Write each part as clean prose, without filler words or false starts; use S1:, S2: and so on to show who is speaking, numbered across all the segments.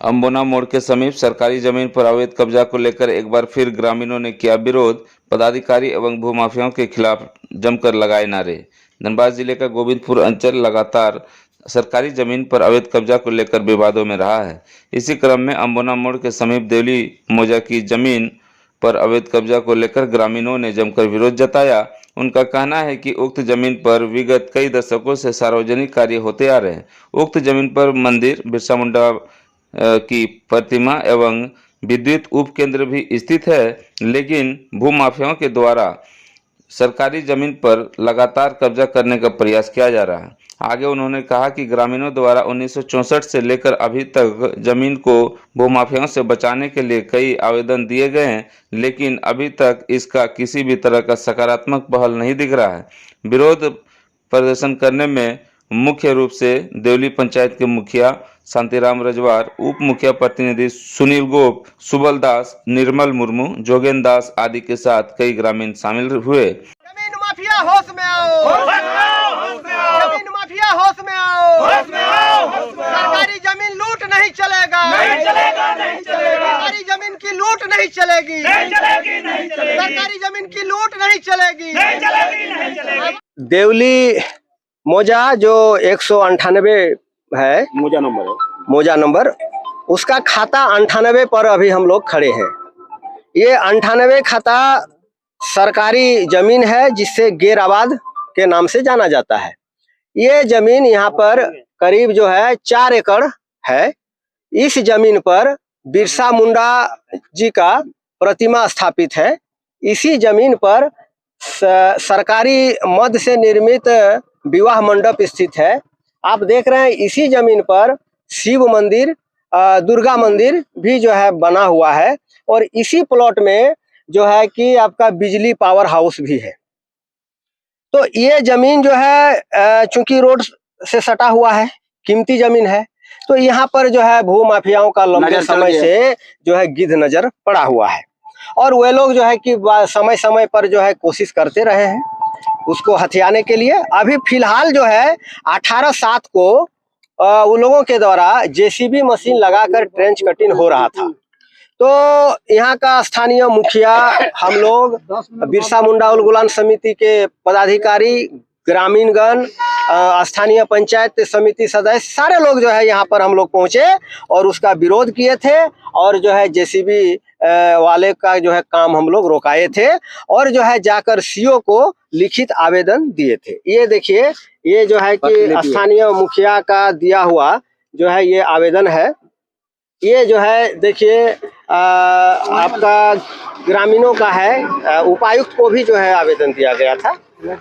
S1: अम्बोना मोड़ के समीप सरकारी जमीन पर अवैध कब्जा को लेकर एक बार फिर ग्रामीणों ने किया विरोध। पदाधिकारी एवं भूमाफियाओं के खिलाफ जमकर लगाए नारे। धनबाद जिले का गोविंदपुर अंचल लगातार सरकारी जमीन पर अवैध कब्जा को लेकर विवादों में रहा है। इसी क्रम में अम्बोना मोड़ के समीप देवली मौजा की जमीन पर अवैध कब्जा को लेकर ग्रामीणों ने जमकर विरोध जताया। उनका कहना है कि उक्त जमीन पर विगत कई दशकों से सार्वजनिक कार्य होते आ रहे हैं। उक्त जमीन पर मंदिर, बिरसा मुंडा की प्रतिमा एवं विद्युत उपकेंद्र भी स्थित है, लेकिन भूमाफियाओं के द्वारा सरकारी जमीन पर लगातार कब्जा करने का प्रयास किया जा रहा है। आगे उन्होंने कहा कि ग्रामीणों द्वारा 1964 से लेकर अभी तक जमीन को भूमाफियाओं से बचाने के लिए कई आवेदन दिए गए हैं, लेकिन अभी तक इसका किसी भी तरह का सकारात्मक पहल नहीं दिख रहा है। विरोध प्रदर्शन करने में मुख्य रूप से देवली पंचायत के मुखिया शांतिराम रजवार, उप मुखिया प्रतिनिधि सुनील गोप, सुबल दास, निर्मल मुर्मू, जोगेन दास आदि के साथ कई ग्रामीण शामिल हुए।
S2: जमीन माफिया होश में आओ, होश में आओ, होश में आओ। जमीन माफिया होश में आओ, होश में आओ, होश में आओ। सरकारी जमीन लूट नहीं चलेगा, नहीं चलेगा, नहीं चलेगा। सरकारी जमीन की लूट नहीं चलेगी, नहीं चलेगी, नहीं चलेगी। सरकारी जमीन की लूट नहीं चलेगी, नहीं चलेगी, नहीं चलेगी। देवली मौजा जो 198 है, मौजा नंबर उसका खाता 98 पर अभी हम लोग खड़े हैं। ये 98 खाता सरकारी जमीन है जिससे गैराबाद के नाम से जाना जाता है। ये जमीन यहाँ पर करीब जो है 4 एकड़ है। इस जमीन पर बिरसा मुंडा जी का प्रतिमा स्थापित है। इसी जमीन पर सरकारी मद से निर्मित विवाह मंडप स्थित है। आप देख रहे हैं इसी जमीन पर शिव मंदिर, दुर्गा मंदिर भी जो है बना हुआ है और इसी प्लॉट में जो है कि आपका बिजली पावर हाउस भी है। तो ये जमीन जो है चूंकि रोड से सटा हुआ है, कीमती जमीन है, तो यहाँ पर जो है भू माफियाओं का लंबे समय से जो है गिद्ध नजर पड़ा हुआ है और वे लोग जो है कि समय समय पर जो है कोशिश करते रहे हैं उसको हथियाने के लिए। अभी फिलहाल जो है 18/7 को उन लोगों के द्वारा जेसीबी मशीन लगाकर ट्रेंच कटिंग हो रहा था। तो यहाँ का स्थानीय मुखिया, हम लोग, बिरसा मुंडा उलगुलान समिति के पदाधिकारी, ग्रामीणगण, स्थानीय पंचायत समिति सदस्य, सारे लोग जो है यहाँ पर हम लोग पहुँचे और उसका विरोध किए थे और जो है जेसीबी वाले का जो है काम हम लोग रोकाए थे और जो है जाकर सीओ को लिखित आवेदन दिए थे। ये देखिए, ये जो है कि स्थानीय मुखिया का दिया हुआ जो है ये आवेदन है। ये जो है देखिए आपका ग्रामीणों का है, उपायुक्त को भी जो है आवेदन दिया गया था।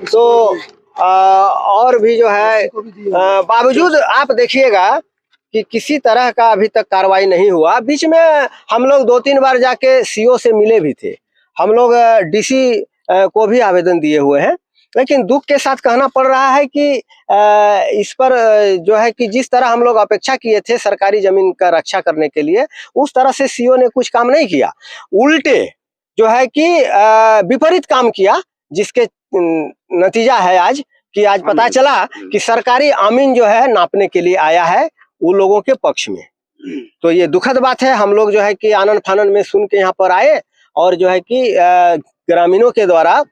S2: तो और भी जो है बावजूद आप देखिएगा कि किसी तरह का अभी तक कार्रवाई नहीं हुआ। बीच में हम लोग 2-3 बार जाके सीओ से मिले भी थे, हम लोग डीसी को भी आवेदन दिए हुए हैं, लेकिन दुख के साथ कहना पड़ रहा है कि इस पर जो है कि जिस तरह हम लोग अपेक्षा किए थे सरकारी जमीन का रक्षा करने के लिए, उस तरह से सीओ ने कुछ काम नहीं किया। उल्टे जो है कि विपरीत काम किया, जिसके नतीजा है आज कि आज पता चला कि सरकारी अमीन जो है नापने के लिए आया है उन लोगों के पक्ष में। तो ये दुखद बात है। हम लोग जो है कि आनन फानन में सुन के यहाँ पर आए और जो है कि ग्रामीणों के द्वारा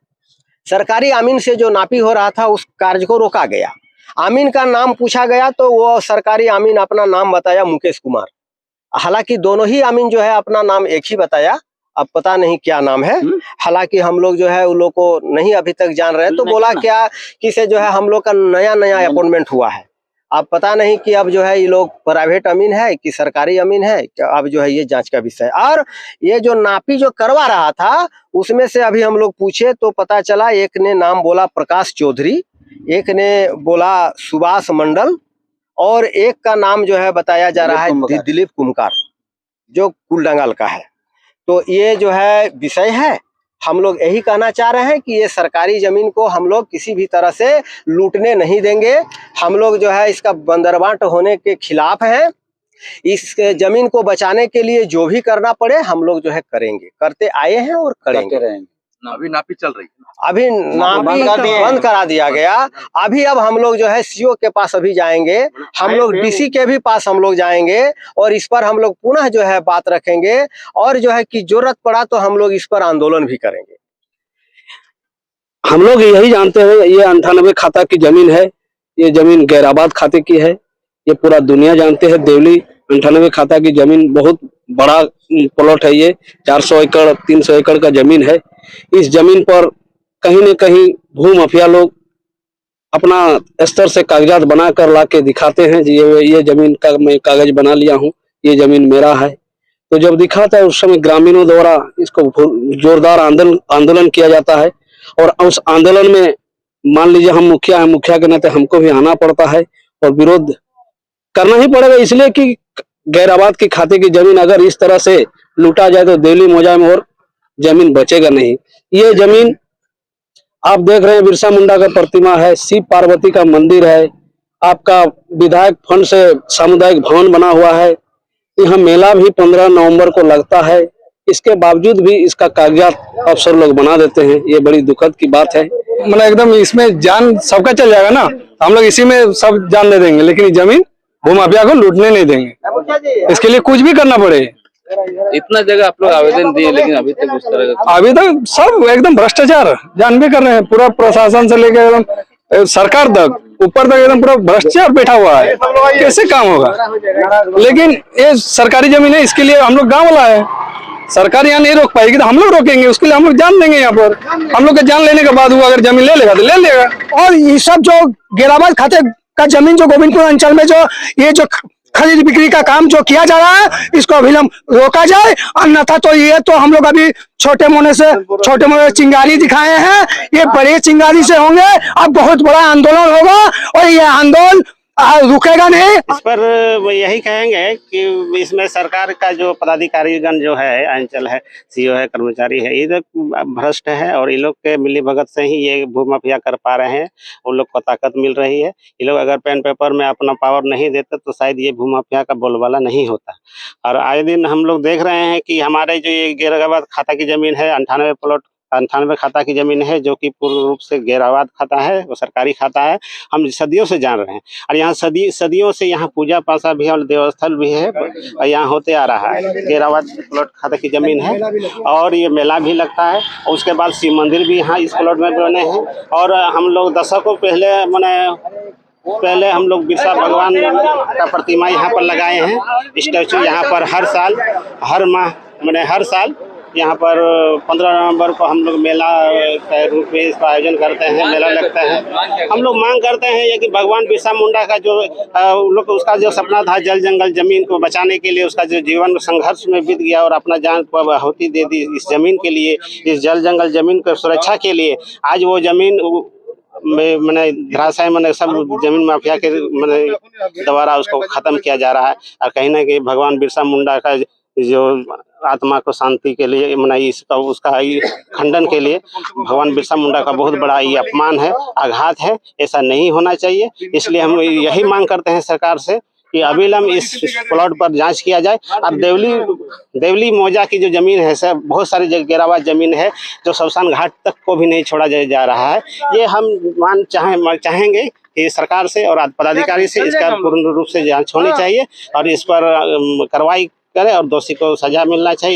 S2: सरकारी आमीन से जो नापी हो रहा था उस कार्य को रोका गया। आमीन का नाम पूछा गया तो वो सरकारी आमीन अपना नाम बताया मुकेश कुमार। हालांकि दोनों ही आमीन जो है अपना नाम एक ही बताया, अब पता नहीं क्या नाम है। हालांकि हम लोग जो है उन लोग को नहीं अभी तक जान रहे, तो बोला क्या कि से जो है हम लोग का नया अपॉइंटमेंट हुआ है। अब पता नहीं कि अब जो है ये लोग प्राइवेट अमीन है कि सरकारी अमीन है, अब जो है ये जांच का विषय। और ये जो नापी जो करवा रहा था उसमें से अभी हम लोग पूछे तो पता चला, एक ने नाम बोला प्रकाश चौधरी, एक ने बोला सुभाष मंडल और एक का नाम जो है बताया जा रहा है दिलीप कुमकार, जो कुलडंगल का है। तो ये जो है विषय है। हम लोग यही कहना चाह रहे हैं कि ये सरकारी जमीन को हम लोग किसी भी तरह से लूटने नहीं देंगे। हम लोग जो है इसका बंदरबांट होने के खिलाफ हैं। इस जमीन को बचाने के लिए जो भी करना पड़े हम लोग जो है करेंगे, करते आए हैं और करेंगे।
S3: अभी नापी चल रही है।
S2: अभी नापी बंद करा दिया गया। अभी अब हम लोग जो है सीओ के पास अभी जाएंगे, हम लोग डीसी के भी पास हम लोग जाएंगे और इस पर हम लोग पुनः जो है बात रखेंगे और जो है कि जरूरत पड़ा तो हम लोग इस पर आंदोलन भी करेंगे।
S4: हम लोग यही जानते हैं, ये 98 खाता की जमीन है, ये जमीन गैराबाद खाते की है, ये पूरा दुनिया जानते हैं। देवली 98 खाता की जमीन बहुत बड़ा प्लॉट है, ये 400 एकड़ 300 एकड़ का जमीन है। इस जमीन पर कहीं न कहीं भू माफिया लोग अपना स्तर से कागजात बनाकर ला के दिखाते हैं, ये जमीन का मैं कागज बना लिया हूँ, ये जमीन मेरा है। तो जब दिखाता है उस समय ग्रामीणों द्वारा इसको जोरदार आंदोलन किया जाता है और उस आंदोलन में मान लीजिए हम मुखिया हैं, मुखिया के नाते हमको भी आना पड़ता है और विरोध करना ही पड़ेगा, इसलिए कि गैराबाद की खाते की जमीन अगर इस तरह से लूटा जाए तो देवली मौजा में और जमीन बचेगा नहीं। ये जमीन आप देख रहे हैं, बिरसा मुंडा का प्रतिमा है, शिव पार्वती का मंदिर है, आपका विधायक फंड से सामुदायिक भवन बना हुआ है, यहाँ मेला भी 15 नवंबर को लगता है। इसके बावजूद भी इसका कागजात अफसर लोग बना देते हैं, ये बड़ी दुखद की बात है। मतलब एकदम इसमें जान सबका चल जाएगा ना, हम लोग इसी में सब जान दे देंगे, लेकिन जमीन भूमाफिया को लूटने नहीं देंगे, इसके लिए कुछ भी करना पड़े।
S3: इतना जगह आप लोग आवेदन दिए लेकिन अभी तक उस तरह का
S4: अभी तक सब एकदम भ्रष्टाचार जान भी कर रहे हैं, पूरा प्रशासन से लेकर एकदम सरकार तक ऊपर तक एकदम पूरा भ्रष्टाचार बैठा हुआ है, कैसे काम होगा। लेकिन ये सरकारी जमीन है, इसके लिए हम लोग गाँव वाला है, सरकार यहाँ नहीं रोक पाएगी तो हम लोग रोकेंगे, उसके लिए हम लोग जान देंगे। यहाँ पर हम लोग के जान लेने के बाद वो अगर जमीन ले लेगा तो ले लेगा।
S5: और ये सब जो गैराबाद खाते का जमीन जो गोविंदपुर अंचल में जो ये जो खरीद बिक्री का काम जो किया जा रहा है, इसको अविलंब रोका जाए, अन्यथा तो ये तो हम लोग अभी छोटे मोटे चिंगारी दिखाए हैं, ये बड़े चिंगारी से होंगे, अब बहुत बड़ा आंदोलन होगा और ये आंदोलन रुकेगा नहीं।
S6: इस पर वो यही कहेंगे कि इसमें सरकार का जो पदाधिकारीगण जो है, अंचल है, सीओ है, कर्मचारी है, ये लोग भ्रष्ट है और ये लोग के मिली भगत से ही ये भूमाफिया कर पा रहे हैं, उन लोग को ताकत मिल रही है। ये लोग अगर पेन पेपर में अपना पावर नहीं देते तो शायद ये भूमाफिया का बोलबाला नहीं होता। और आए दिन हम लोग देख रहे हैं कि हमारे जो ये गैराबाद खाता की जमीन है, 98 खाता की जमीन है, जो कि पूर्ण रूप से गैराबाद खाता है, वो सरकारी खाता है, हम सदियों से जान रहे हैं। और यहाँ सदियों से यहाँ पूजा पासा भी और देवस्थल भी है और यहाँ होते आ रहा है। गैराबाद प्लॉट खाता की जमीन है और ये मेला भी लगता है और उसके बाद शिव मंदिर भी यहाँ इस प्लॉट में बने हैं। और हम लोग दशकों पहले हम लोग बिरसा भगवान का प्रतिमा यहाँ पर लगाए हैं, स्टैचू यहाँ पर हर साल यहाँ पर 15 नवंबर को हम लोग मेला के रूप में इसका आयोजन करते हैं, मेला लगता है। हम लोग मांग करते हैं ये कि भगवान बिरसा मुंडा का जो लोग उसका जो सपना था जल जंगल जमीन को बचाने के लिए, उसका जो जीवन संघर्ष में बीत गया और अपना जान को आहुति दे दी इस जमीन के लिए, इस जल जंगल जमीन की सुरक्षा के लिए, आज वो जमीन में मैंने धराशायी सब जमीन माफिया के द्वारा उसको खत्म किया जा रहा है। और कहीं ना कहीं भगवान बिरसा मुंडा का जो आत्मा को शांति के लिए उसका खंडन के लिए भगवान बिरसा मुंडा का बहुत बड़ा ये अपमान है, आघात है, ऐसा नहीं होना चाहिए। इसलिए हम यही मांग करते हैं सरकार से कि अविलंब इस प्लॉट पर जांच किया जाए। अब देवली मौजा की जो जमीन है सर, बहुत सारी गैराबाद जमीन है जो शमशान घाट तक को भी नहीं छोड़ा जा रहा है। ये हम चाहेंगे कि सरकार से और पदाधिकारी से इसका पूर्ण रूप से जांच होनी चाहिए और इस पर कार्रवाई करे और दोषी को सजा मिलना चाहिए।